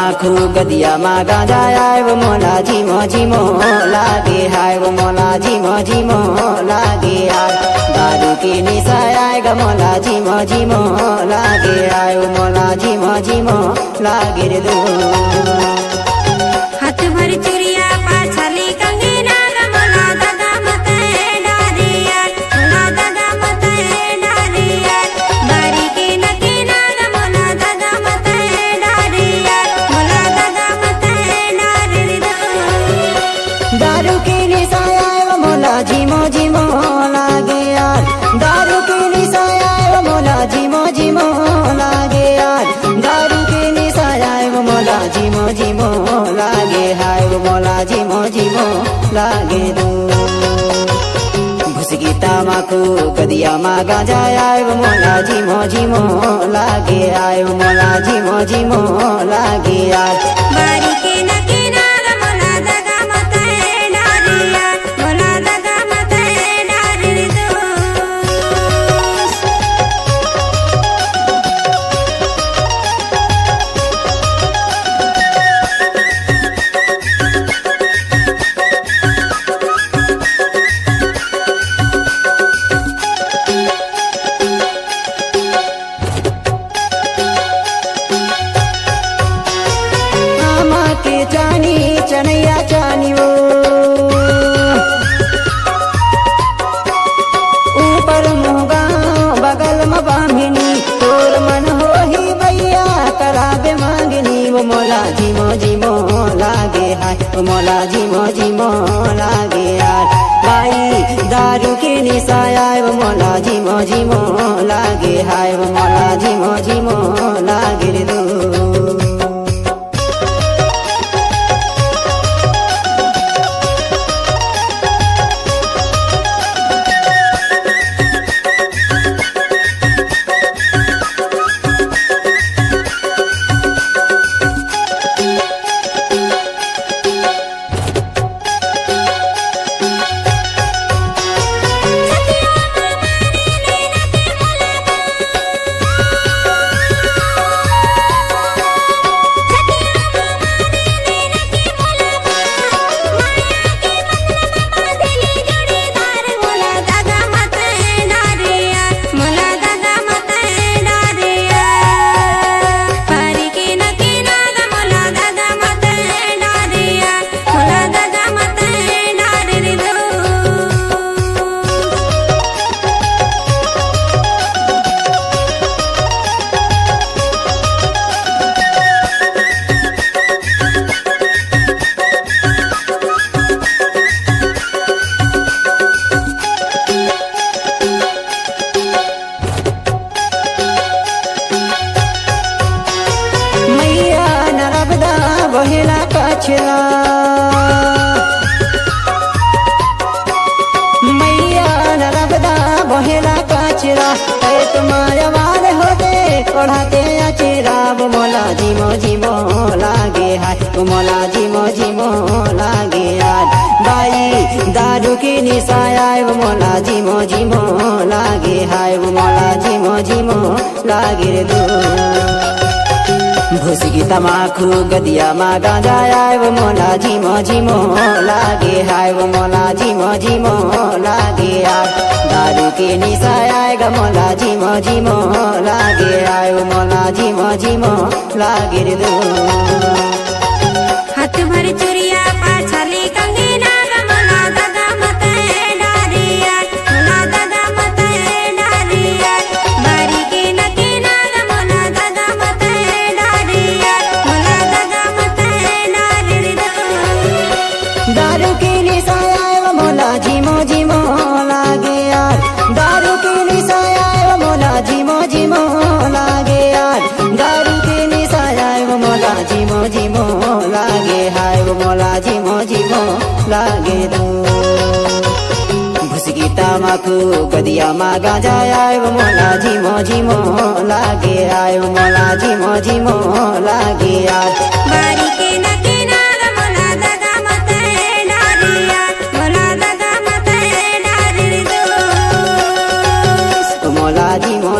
तमाखु गदिया मा गांजा आयो मोला झिमो लागे हाय वो मोला झिमो लागे आय दारू की निशा आएगा मोला झिमो लागे आयो मोला झिमो लागे रे दो हाथ भर चुरिया पाछाली कंगीना ग मोला दादा मत डारे यार मोला दादा मत डारे यार बारी के नकीना ग मोला दादा मत डारे यार मोला दादा मत डारे रे दो दारू की निशा आयो मोला झिमो लागे यार दारू की निशा आयो मोला झिमो लागे यार दारू की निशा आयो मोला झिमो लागे हाय वो मोला झिमो लागे दो घुसगी तमाकू गदिया मा गांजा आयो मोला झिमो लागे आयो मोला झिमो लागे यार बारी के नकीना ग मोला दादा मत डारे यार मोला दादा मत डारे रे दो आमा के चानी चनैया चानी वो ऊपर मुगा बगल में बांधिनी तोर मन हो ही भैया कराबे मांगनी वो मोला झिमो लागे हाय वो मोला झिमो लागे यार भाई दारू की निशा आय वो मोला झिमो लागे हाय वो मोला झिमो लागे रे दो बहेला कछला मैया नरबदा बहेला कचरा तुम्हारे वाले होते पढ़ाते अचेरा वो मोला झिमो लागे हाय वो मोला झिमो लागे यार भाई दारू की निशा आय वो मोला झिमो लागे हाय वो मोला झिमो लागे रे दो घुसगी तमाखु गदिया मा गांजा आय वो मोला झिमो लागे हाय वो मोला झिमो लागे यार दारू की निशा आएगा मोला झिमो लागे आय वो मोला झिमो लागे रे दो हाथ भर चुरिया पाछाली कंगीना ग मोला दादा मत डारे यार मोला दादा मत डारे यार बारी के नकीना ग मोला दादा मत डारे यार मोला दादा मत डारे रे दो दारू की निशा आय वो मोला झिमो लागे यार दारू की निशा आय वो मोला झिमो लागे यार दारू की निशा आय वो मोला झिमो लागे हाय वो मोला झिमो लागे दो घुसगी तमाकू गदिया मा गांजा आय वो मोला झिमो लागे आय वो मोला झिमो लागे यार बारी के नकीना ग मोला दादा मत डारे यार मोला दादा मत डारे रे दो मोला झिमो